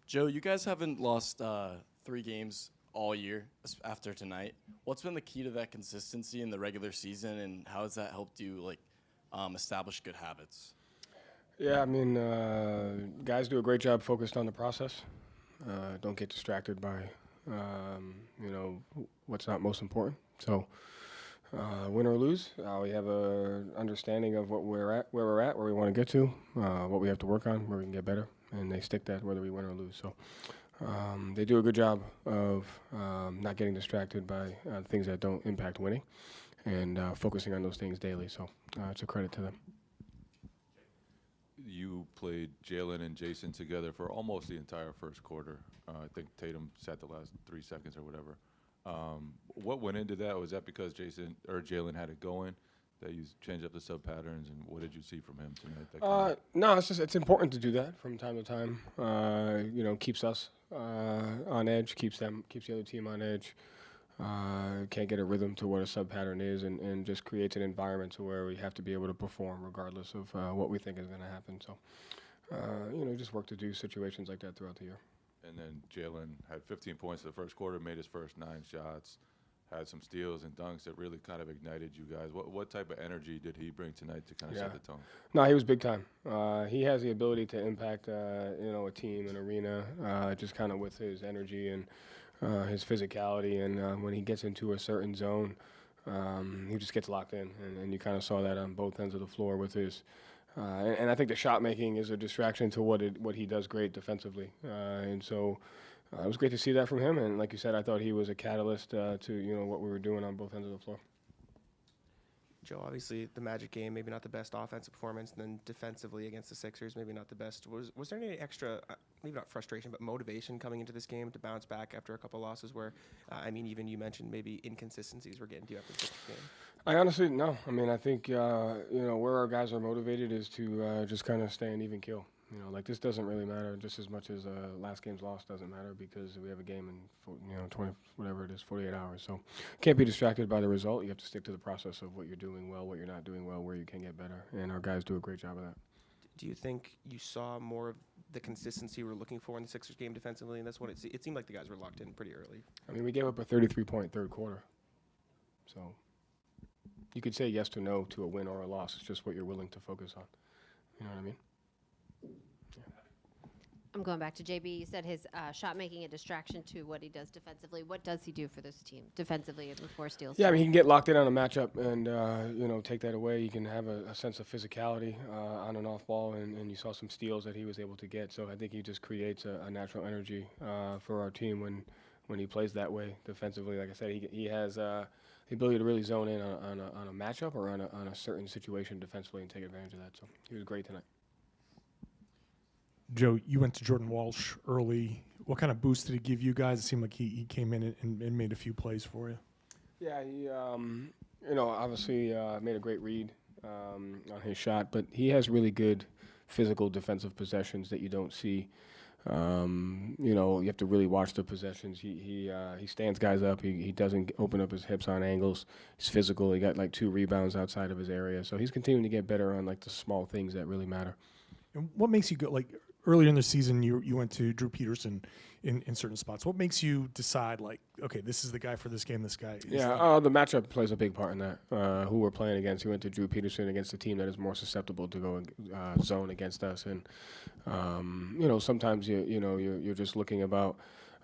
Joe, you guys haven't lost 3 games all year after tonight. What's been the key to that consistency in the regular season, and how has that helped you establish good habits? Yeah, I mean, guys do a great job focused on the process. Don't get distracted by, what's not most important. So, win or lose, we have a understanding of where we're at, where we want to get to, what we have to work on, where we can get better, and they stick that whether we win or lose. So, they do a good job of not getting distracted by things that don't impact winning, and focusing on those things daily. So, it's a credit to them. You played Jaylen and Jason together for almost the entire first quarter. I think Tatum sat the last 3 seconds or whatever. What went into that? Was that because Jaylen had it going, that you changed up the sub patterns, and what did you see from him tonight? No, it's important to do that from time to time. Keeps us on edge, keeps the other team on edge. Can't get a rhythm to what a sub pattern is, and just creates an environment to where we have to be able to perform regardless of what we think is going to happen. So, just work to do situations like that throughout the year. And then Jaylen had 15 points in the first quarter, made his first 9 shots, had some steals and dunks that really kind of ignited you guys. What type of energy did he bring tonight to kind of set the tone? No, he was big time. He has the ability to impact, a team, an arena, just kind of with his energy and his physicality. And when he gets into a certain zone, he just gets locked in. And you kind of saw that on both ends of the floor with his. And I think the shot making is a distraction to what he does great defensively. And so it was great to see that from him. And like you said, I thought he was a catalyst to what we were doing on both ends of the floor. Joe, obviously the Magic game, maybe not the best offensive performance, and then defensively against the Sixers, maybe not the best. Was there any extra, maybe not frustration, but motivation coming into this game to bounce back after a couple losses where, even you mentioned maybe inconsistencies were getting to you after the Sixers game? I honestly, no. I mean, I think, where our guys are motivated is to just kind of stay an even kill. This doesn't really matter just as much as last game's loss doesn't matter, because we have a game in 48 hours. So can't be distracted by the result. You have to stick to the process of what you're doing well, what you're not doing well, where you can get better. And our guys do a great job of that. Do you think you saw more of the consistency we're looking for in the Sixers game defensively? And that's what it seemed like the guys were locked in pretty early. I mean, we gave up a 33-point third quarter. So you could say yes or no to a win or a loss. It's just what you're willing to focus on. You know what I mean? I'm going back to JB. You said his shot making a distraction to what he does defensively. What does he do for this team defensively and with 4 steals? Yeah, I mean, he can get locked in on a matchup and, take that away. He can have a sense of physicality on and off ball, and you saw some steals that he was able to get. So I think he just creates a natural energy for our team when he plays that way defensively. Like I said, he has the ability to really zone in on a matchup or on a certain situation defensively and take advantage of that. So he was great tonight. Joe, you went to Jordan Walsh early. What kind of boost did he give you guys? It seemed like he came in and made a few plays for you. Yeah, he, obviously made a great read on his shot, but he has really good physical defensive possessions that you don't see. You have to really watch the possessions. He stands guys up. He doesn't open up his hips on angles. He's physical. He got 2 rebounds outside of his area. So he's continuing to get better on the small things that really matter. And what makes you go earlier in the season, you went to Drew Peterson in certain spots. What makes you decide, okay, this is the guy for this game, this guy? The matchup plays a big part in that. Who we're playing against. We went to Drew Peterson against a team that is more susceptible to go zone against us. And, sometimes you're just looking about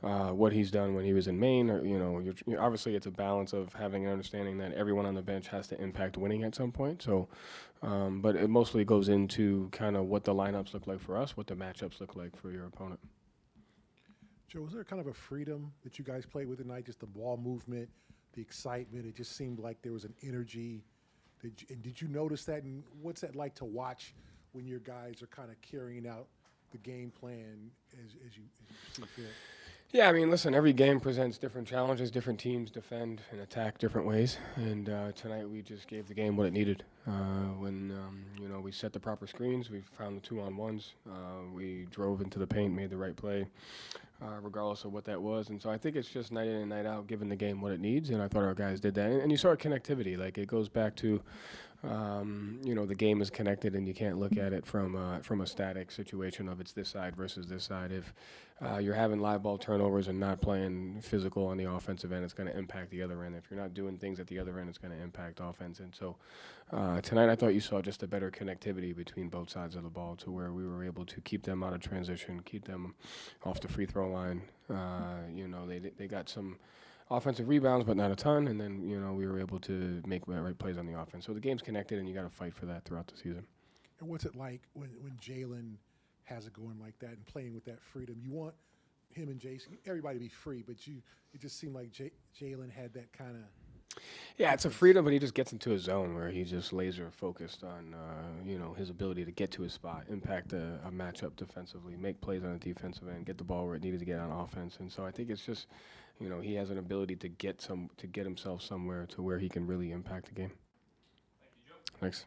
what he's done when he was in Maine. Or, obviously it's a balance of having an understanding that everyone on the bench has to impact winning at some point. So, but it mostly goes into kind of what the lineups look like for us, what the matchups look like for your opponent. Joe, was there kind of a freedom that you guys played with tonight, just the ball movement, the excitement? It just seemed like there was an energy. And did you notice that? And what's that like to watch when your guys are kind of carrying out the game plan as you see fit? Yeah, I mean, listen, every game presents different challenges. Different teams defend and attack different ways. And tonight we just gave the game what it needed. When we set the proper screens, we found the 2-on-1s. We drove into the paint, made the right play, regardless of what that was. And so I think it's just night in and night out, giving the game what it needs. And I thought our guys did that. And you saw connectivity. It goes back to The game is connected, and you can't look at it from a static situation of it's this side versus this side. If you're having live ball turnovers and not playing physical on the offensive end, it's going to impact the other end. If you're not doing things at the other end, it's going to impact offense. And so tonight, I thought you saw just a better connectivity between both sides of the ball, to where we were able to keep them out of transition, keep them off the free throw line. They got some offensive rebounds, but not a ton, and then we were able to make the right plays on the offense. So the game's connected, and you got to fight for that throughout the season. And what's it like when Jaylen has it going like that and playing with that freedom? You want him and Jason, everybody to be free, but it just seemed like Jaylen had that kind of. Yeah, it's a freedom, but he just gets into a zone where he's just laser focused on his ability to get to his spot, impact a matchup defensively, make plays on the defensive end, get the ball where it needed to get on offense. And so I think it's just, he has an ability to get himself somewhere to where he can really impact the game. Thank you, Joe. Thanks.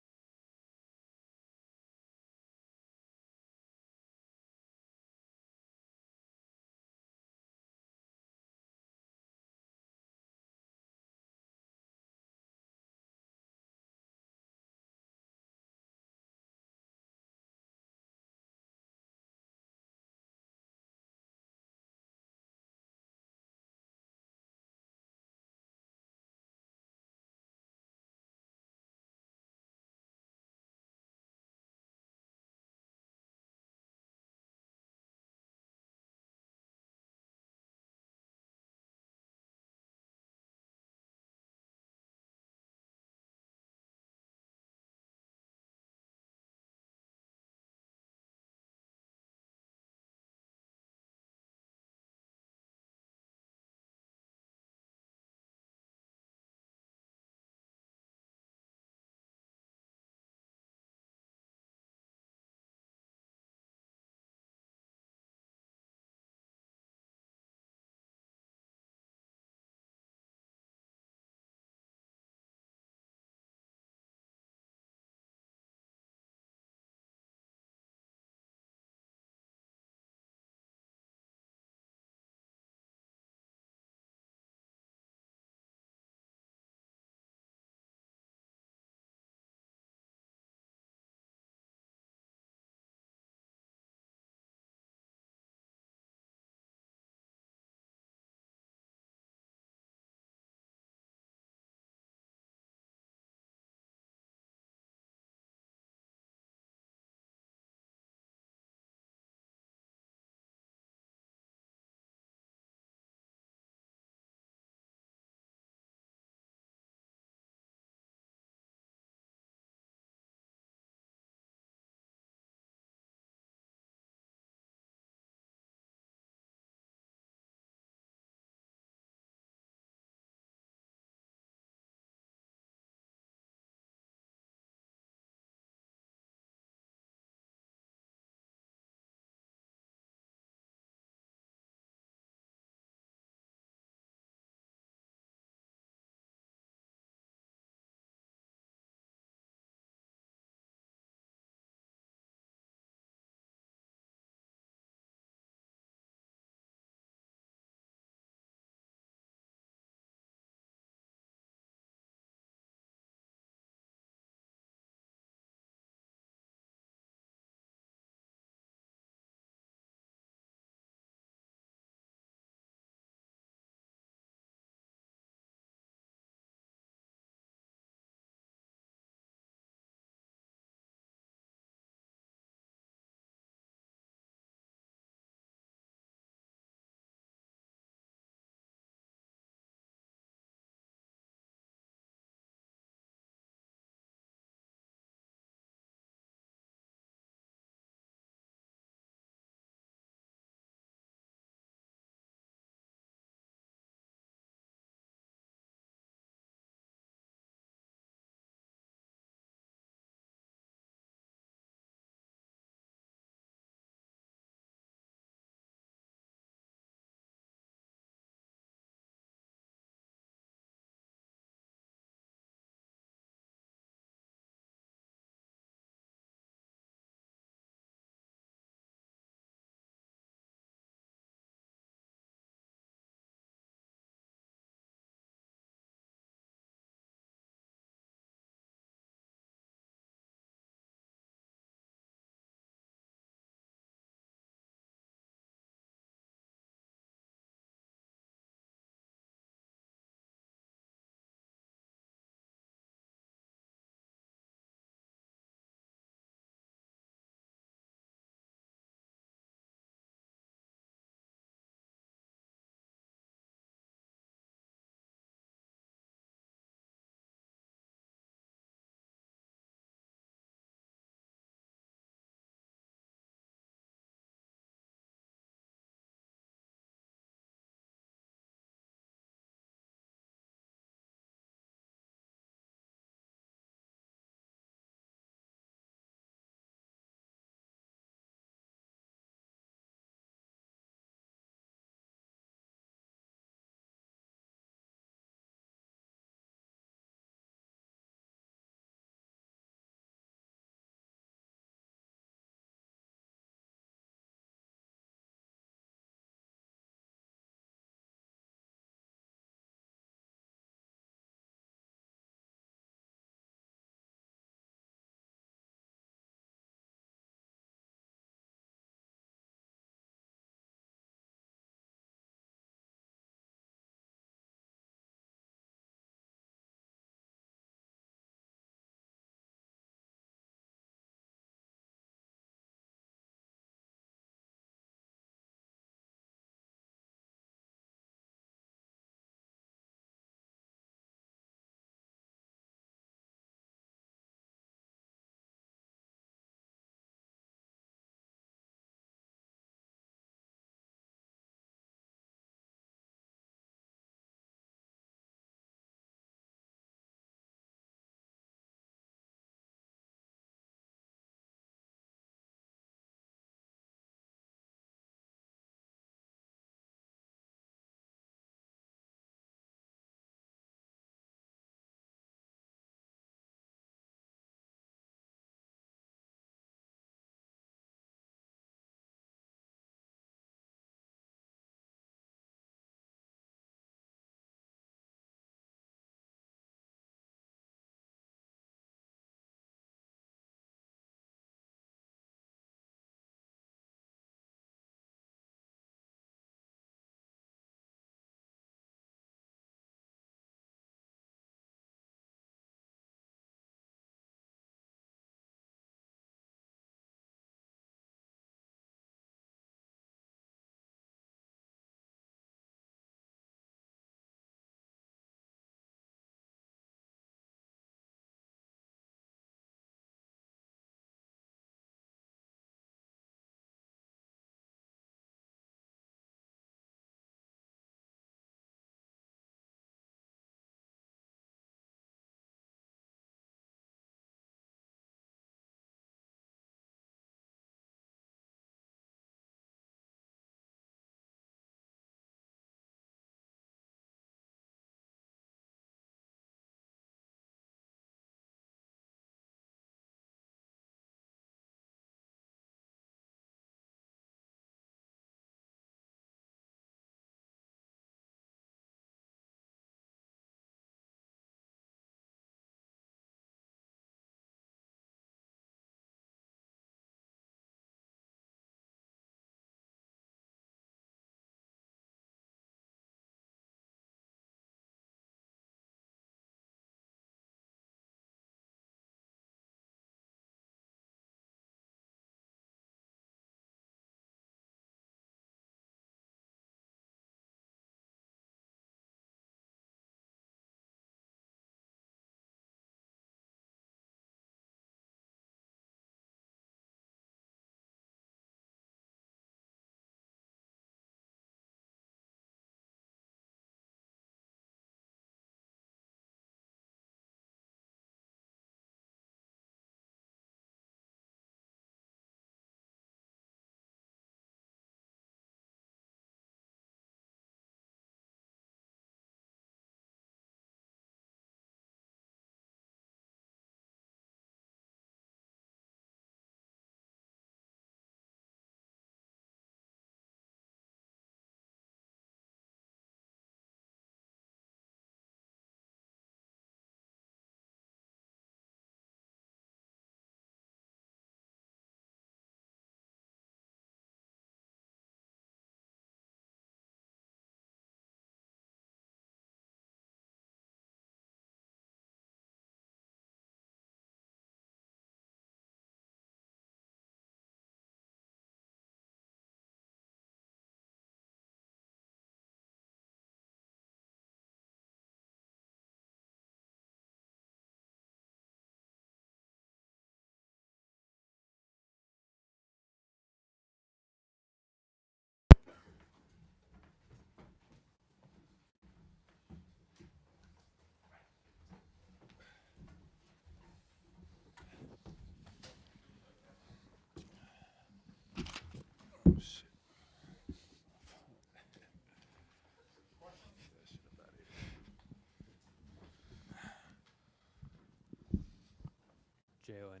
Jaylen,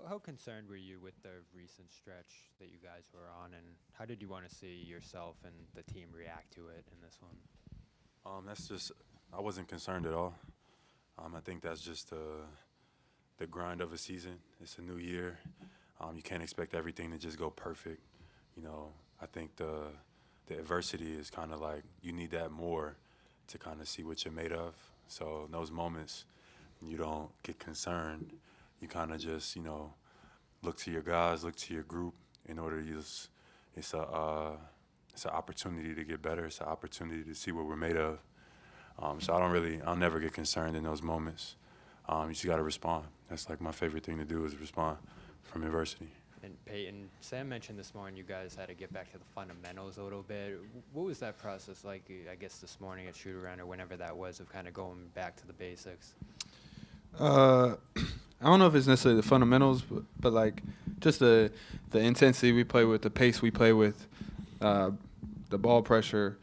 how concerned were you with the recent stretch that you guys were on, and how did you want to see yourself and the team react to it in this one? I wasn't concerned at all. I think that's just the grind of a season. It's a new year. You can't expect everything to just go perfect. I think the adversity is kind of like you need that more to kind of see what you're made of. So in those moments, you don't get concerned. You kind of just, look to your guys, look to your group in order to use. It's an opportunity to get better. It's an opportunity to see what we're made of. So I'll never get concerned in those moments. You just got to respond. That's like my favorite thing to do is respond from adversity. And Peyton, Sam mentioned this morning you guys had to get back to the fundamentals a little bit. What was that process like, I guess, this morning at shoot-around or whenever that was, of kind of going back to the basics? I don't know if it's necessarily the fundamentals, but like just the intensity we play with, the pace we play with, the ball pressure,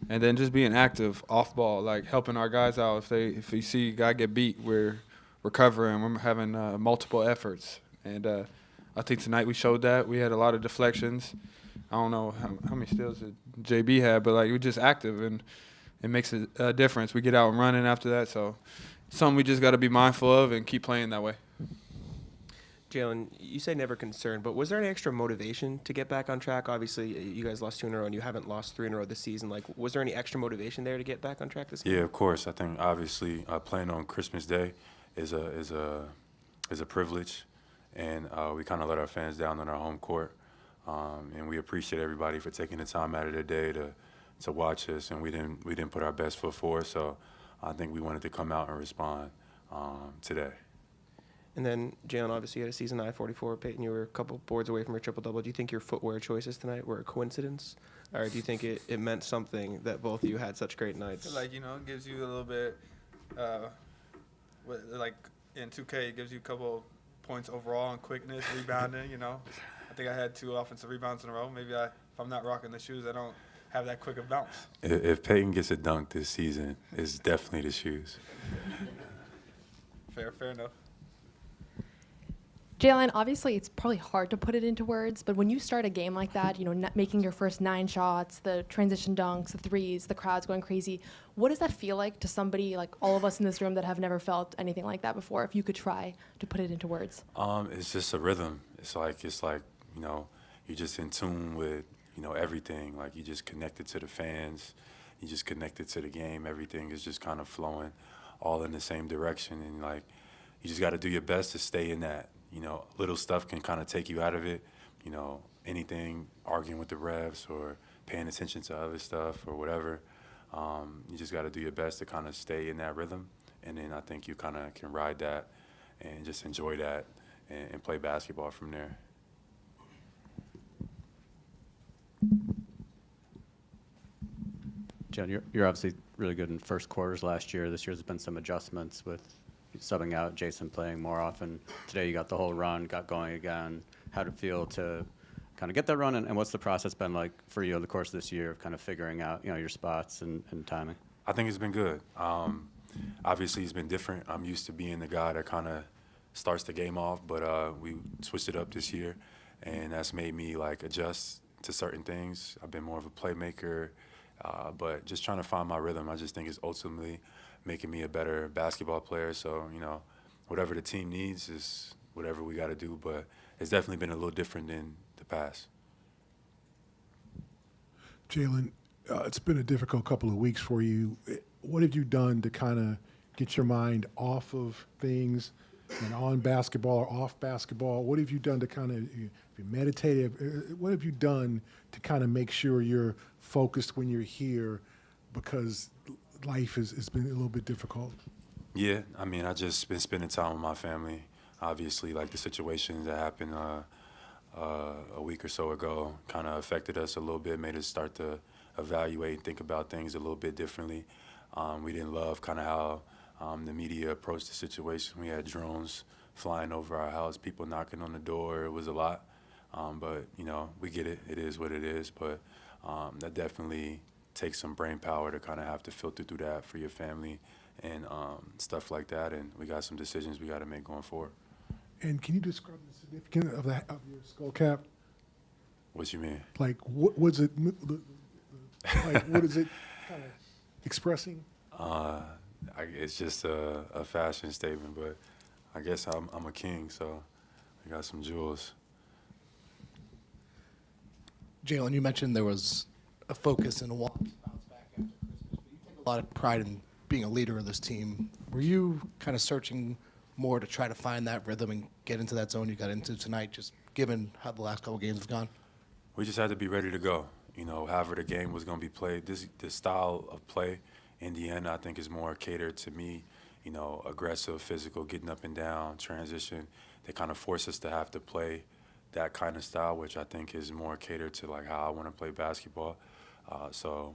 and then just being active off ball, like helping our guys out. If we see a guy get beat, we're recovering. We're having multiple efforts, and I think tonight we showed that. We had a lot of deflections. I don't know how many steals did JB had, but like we're just active, and it makes a difference. We get out and running after that, so something we just got to be mindful of and keep playing that way. Jaylen, you say never concerned, but was there any extra motivation to get back on track? Obviously, you guys lost 2 in a row, and you haven't lost 3 in a row this season. Like, was there any extra motivation there to get back on track this game? Yeah, of course. I think obviously playing on Christmas Day is a privilege, and we kind of let our fans down on our home court, and we appreciate everybody for taking the time out of their day to watch us, and we didn't put our best foot forward. So I think we wanted to come out and respond today. And then, Jaylen, obviously you had a season high 44. Peyton, you were a couple boards away from a triple-double. Do you think your footwear choices tonight were a coincidence? Or do you think it meant something that both of you had such great nights? Like, it gives you a little bit, like in 2K, it gives you a couple points overall in quickness, rebounding, I think I had 2 offensive rebounds in a row. Maybe if I'm not rocking the shoes, I don't have that quick of bounce. If Peyton gets a dunk this season, it's definitely the shoes. Fair enough. Jaylen, obviously it's probably hard to put it into words, but when you start a game like that, making your first 9 shots, the transition dunks, the threes, the crowd's going crazy, what does that feel like to somebody like all of us in this room that have never felt anything like that before, if you could try to put it into words? It's just a rhythm. It's like you're just in tune with, everything. Like you just connected to the fans, you just connected to the game. Everything is just kind of flowing all in the same direction, and like you just got to do your best to stay in that. Little stuff can kind of take you out of it. Anything, arguing with the refs or paying attention to other stuff or whatever. You just got to do your best to kind of stay in that rhythm. And then I think you kind of can ride that and just enjoy that and play basketball from there. Jen, you're obviously really good in first quarters last year. This year there's been some adjustments with subbing out, Jason playing more often. Today you got the whole run, got going again. How did it feel to kind of get that run, and what's the process been like for you in the course of this year of kind of figuring out your spots and timing? I think it's been good. Obviously it's been different. I'm used to being the guy that kind of starts the game off, but we switched it up this year, and that's made me like adjust to certain things. I've been more of a playmaker, but just trying to find my rhythm. I just think it's ultimately making me a better basketball player. So, whatever the team needs is whatever we got to do, but it's definitely been a little different than the past. Jaylen, it's been a difficult couple of weeks for you. What have you done to kind of get your mind off of things and on basketball or off basketball? What have you done to kind of be meditative? What have you done to kind of make sure you're focused when you're here, because life has been a little bit difficult? Yeah, I mean, I just been spending time with my family. Obviously, like the situations that happened a week or so ago kind of affected us a little bit, made us start to evaluate and think about things a little bit differently. We didn't love kind of how the media approached the situation. We had drones flying over our house, people knocking on the door. It was a lot, but, we get it. It is what it is, but that definitely takes some brain power to kind of have to filter through that for your family and stuff like that. And we got some decisions we got to make going forward. And can you describe the significance of your skull cap? What you mean? Like, what was it? Like, what is it kind of expressing? It's just a fashion statement, but I guess I'm a king, so I got some jewels. Jaylen, you mentioned there was a focus and a want to bounce back after Christmas, but you take a lot of pride in being a leader of this team. Were you kind of searching more to try to find that rhythm and get into that zone you got into tonight, just given how the last couple games have gone? We just had to be ready to go. You know, however the game was going to be played. This style of play in the end, I think, is more catered to me. You know, aggressive, physical, getting up and down, transition. They kind of force us to have to play that kind of style, which I think is more catered to like how I want to play basketball. So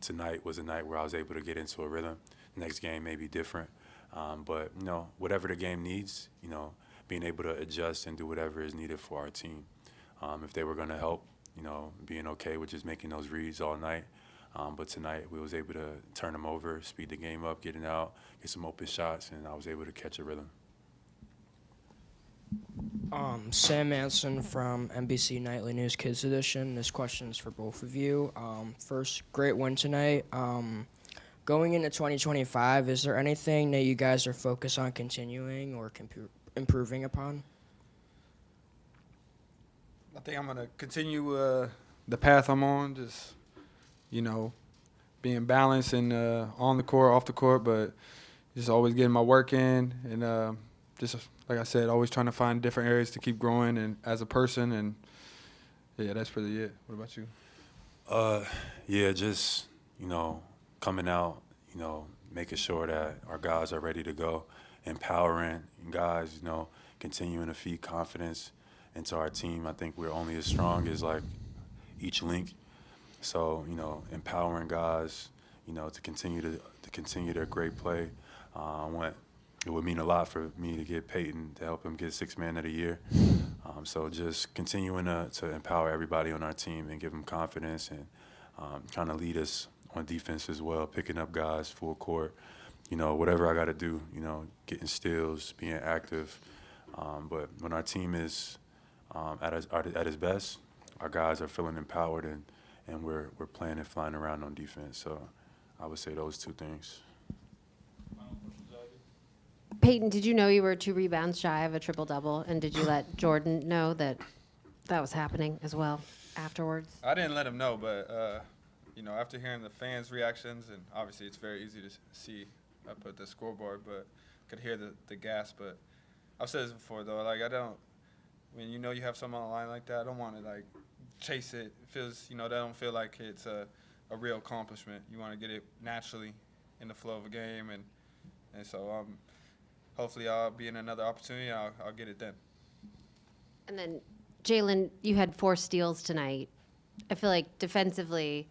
tonight was a night where I was able to get into a rhythm. Next game may be different, but you know, whatever the game needs, you know, being able to adjust and do whatever is needed for our team. If they were going to help, you know, being okay with just making those reads all night. But tonight we was able to turn them over, speed the game up, getting out, get some open shots, and I was able to catch a rhythm. Sam Manson from NBC Nightly News Kids Edition. This question is for both of you. First, great win tonight. Going into 2025, is there anything that you guys are focused on continuing or improving upon? I think I'm going to continue the path I'm on, just, you know, being balanced and on the court, off the court, but just always getting my work in and just, like I said, always trying to find different areas to keep growing and as a person. And, yeah, that's really it. What about you? Yeah, just, you know, coming out, you know, making sure that our guys are ready to go, empowering guys, you know, continuing to feed confidence into our team. I think we're only as strong as, like, each link. So, you know, empowering guys, you know, to continue their great play. It would mean a lot for me to get Peyton to help him get Sixth Man of the Year. So just continuing to empower everybody on our team and give them confidence and kind of lead us on defense as well, picking up guys full court, you know, whatever I got to do, you know, getting steals, being active. But when our team is at its best, our guys are feeling empowered and we're playing and flying around on defense. So I would say those two things. Peyton, did you know you were 2 rebounds shy of a triple-double? And did you let Jordan know that that was happening as well afterwards? I didn't let him know, but, you know, after hearing the fans' reactions, and obviously it's very easy to see up at the scoreboard, but I could hear the gas. But I've said this before, though, like, when you know you have something on the line like that, I don't want to, like, chase it. It feels, you know, that don't feel like it's a real accomplishment. You want to get it naturally in the flow of a game, and so hopefully I'll be in another opportunity. I'll get it then. And then, Jaylen, you had 4 steals tonight. I feel like defensively,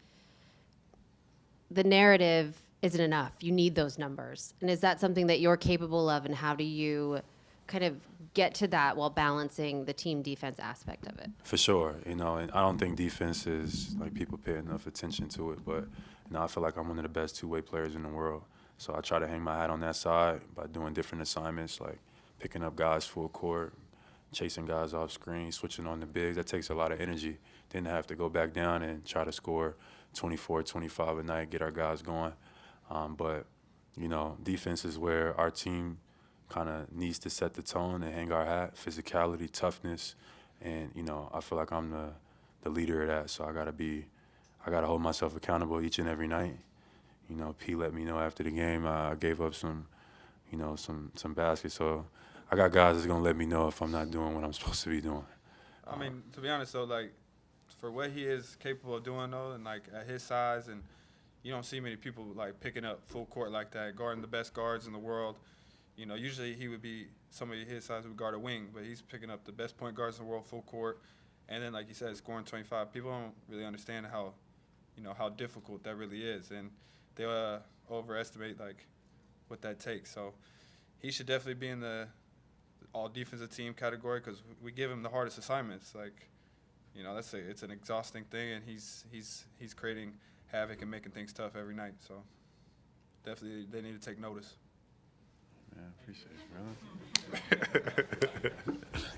the narrative isn't enough. You need those numbers. And is that something that you're capable of, and how do you kind of get to that while balancing the team defense aspect of it? For sure, you know, and I don't think defense is, like, people pay enough attention to it, but, you know, I feel like I'm one of the best two-way players in the world. So I try to hang my hat on that side by doing different assignments, like picking up guys full court, chasing guys off screen, switching on the bigs. That takes a lot of energy. Then I have to go back down and try to score 24, 25 a night, get our guys going. But, you know, defense is where our team kind of needs to set the tone and hang our hat, physicality, toughness. And, you know, I feel like I'm the leader of that. So I got to hold myself accountable each and every night. You know, P let me know after the game I gave up some baskets. So I got guys that's going to let me know if I'm not doing what I'm supposed to be doing. I mean, to be honest, though, like, for what he is capable of doing, though, and, like, at his size, and you don't see many people, like, picking up full court like that, guarding the best guards in the world. You know, usually he would be, somebody his size would guard a wing, but he's picking up the best point guards in the world full court. And then, like you said, scoring 25. People don't really understand how, you know, how difficult that really is. And they overestimate, like, what that takes. So he should definitely be in the all-defensive team category because we give him the hardest assignments. Like, you know, it's an exhausting thing, and he's creating havoc and making things tough every night. So definitely they need to take notice. man. Appreciate you, brother.